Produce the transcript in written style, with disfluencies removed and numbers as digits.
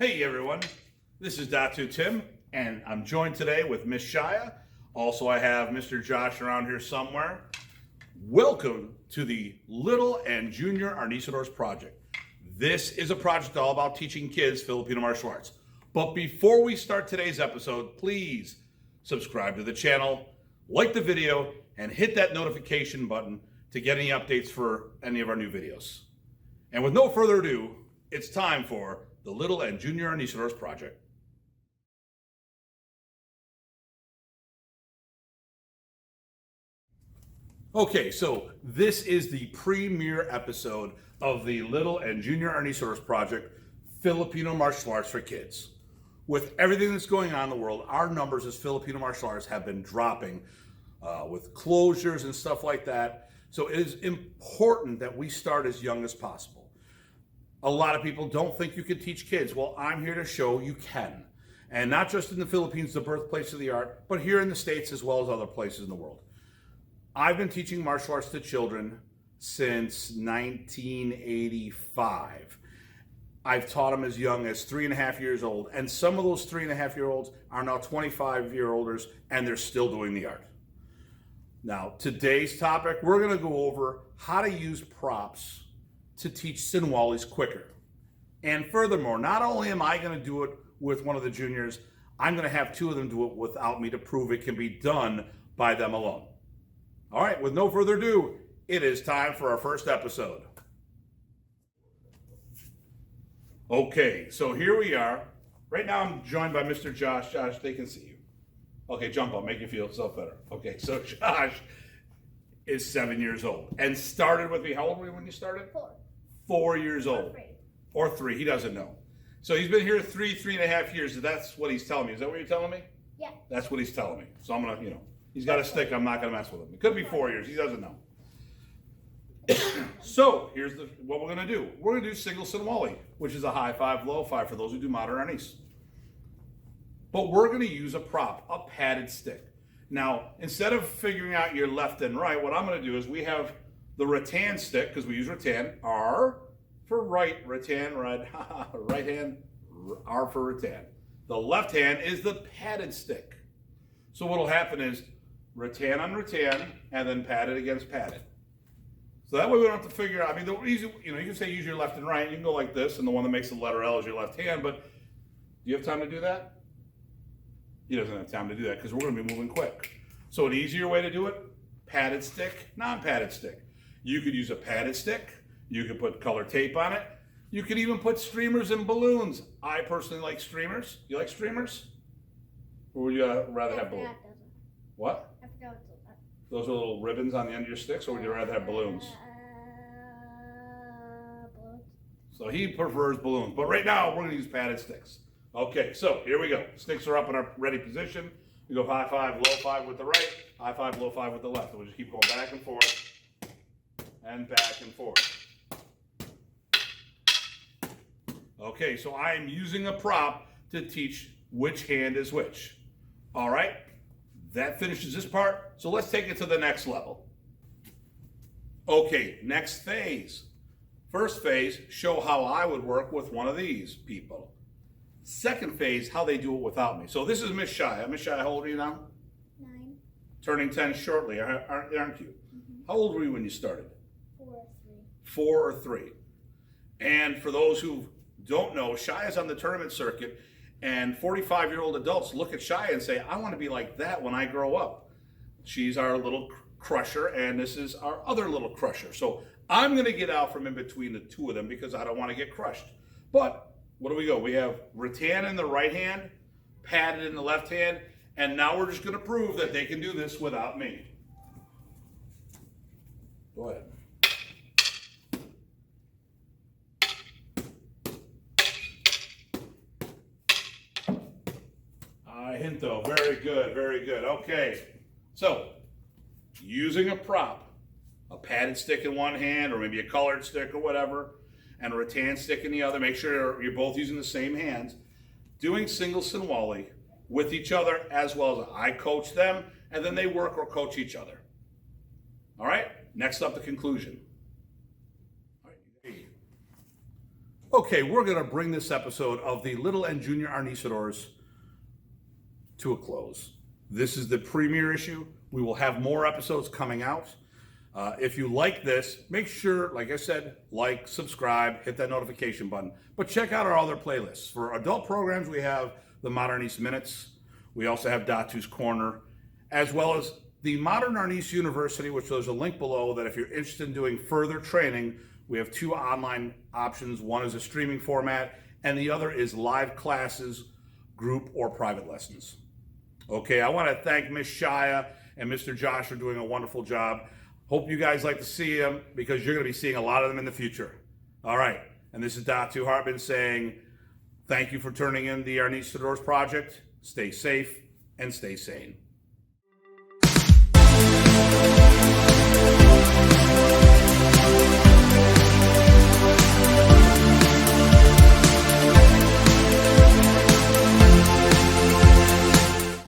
Hey everyone, this is Datu Tim, and I'm joined today with Miss Shia. Also, I have Mr. Josh around here somewhere. Welcome to the Little and Junior Arnis Project. This is a project all about teaching kids Filipino martial arts. But before we start today's episode, please subscribe to the channel, like the video, and hit that notification button to get any updates for any of our new videos. And with no further ado, it's time for the Little and Junior Arnis Project. Okay, so this is the premiere episode of the Little and Junior Arnis Project, Filipino Martial Arts for Kids. With everything that's going on in the world, our numbers as Filipino martial arts have been dropping with closures and stuff like that. So it is important that we start as young as possible. A lot of people don't think you can teach kids. Well, I'm here to show you can. And not just in the Philippines, the birthplace of the art, but here in the States as well as other places in the world. I've been teaching martial arts to children since 1985. I've taught them as young as 3.5 years old. And some of those 3.5-year-olds are now 25-year-olders and they're still doing the art. Now, today's topic, we're gonna go over how to use props to teach Sinawalis quicker. And furthermore, not only am I going to do it with one of the juniors, I'm going to have two of them do it without me to prove it can be done by them alone. All right, with no further ado, it is time for our first episode. Okay, so here we are. Right now I'm joined by Mr. Josh. Josh, they can see you. Okay, jump up, make you feel yourself better. Okay, so Josh is 7 years old and started with me. How old were you when you started? 4 years old. Or 3. He doesn't know. So he's been here 3.5 years. That's what he's telling me. Is that what you're telling me? Yeah. That's what he's telling me. So I'm going to, he's got a stick. I'm not going to mess with him. It could be 4 years. He doesn't know. So here's what we're going to do. We're going to do single Sinawali, which is a high five, low five for those who do modern Arnis. But we're going to use a prop, a padded stick. Now, instead of figuring out your left and right, what I'm going to do is we have the rattan stick, because we use rattan, R for right, rattan, right, right hand, R for rattan. The left hand is the padded stick. So what'll happen is rattan on rattan, and then padded against padded. So that way we don't have to figure out, I mean, the easy, you can say use your left and right, you can go like this, and the one that makes the letter L is your left hand, but do you have time to do that? He doesn't have time to do that because we're going to be moving quick. So an easier way to do it, padded stick, non-padded stick. You could use a padded stick. You could put color tape on it. You could even put streamers and balloons. I personally like streamers. You like streamers? Or would you rather have balloons? What? I forgot what's that. Those are little ribbons on the end of your sticks, or would you rather have balloons? Balloons. So he prefers balloons. But right now, we're going to use padded sticks. Okay, so here we go. Sticks are up in our ready position. We go high five, low five with the right, high five, low five with the left. And we'll just keep going back and forth and back and forth. Okay, so I am using a prop to teach which hand is which. All right, that finishes this part. So let's take it to the next level. Okay, next phase. First phase, show how I would work with one of these people. Second phase, how they do it without me. So this is Miss Shia. Miss Shia, how old are you now? 9. Turning 10 shortly, aren't you? Mm-hmm. How old were you when you started? 4 or 3. 4 or 3. And for those who don't know, Shia's on the tournament circuit, and 45-year-old adults look at Shia and say, I want to be like that when I grow up. She's our little crusher, and this is our other little crusher. So I'm going to get out from in between the two of them because I don't want to get crushed. But what do we go? We have rattan in the right hand, padded in the left hand, and now we're just going to prove that they can do this without me. Go ahead. Hint though, very good, very good. Okay, so using a prop, a padded stick in one hand, or maybe a colored stick or whatever, and a rattan stick in the other, make sure you're both using the same hands, doing single Sinawali with each other as well as I coach them, and then they work or coach each other. All right, next up, the conclusion. All right. Okay, we're going to bring this episode of the Little and Junior Arnisadors to a close. This is the premiere issue. We will have more episodes coming out. If you like this, make sure, like I said, like, subscribe, hit that notification button. But check out our other playlists. For adult programs, we have the Modern Arnis Minutes. We also have Datu's Corner, as well as the Modern Arnis University, which there's a link below that if you're interested in doing further training, we have 2 online options. One is a streaming format, and the other is live classes, group or private lessons. Okay, I want to thank Miss Shia and Mr. Josh for doing a wonderful job. Hope you guys like to see them because you're going to be seeing a lot of them in the future. All right, and this is Datu Hartman saying thank you for turning in the Arnisadors Project. Stay safe and stay sane.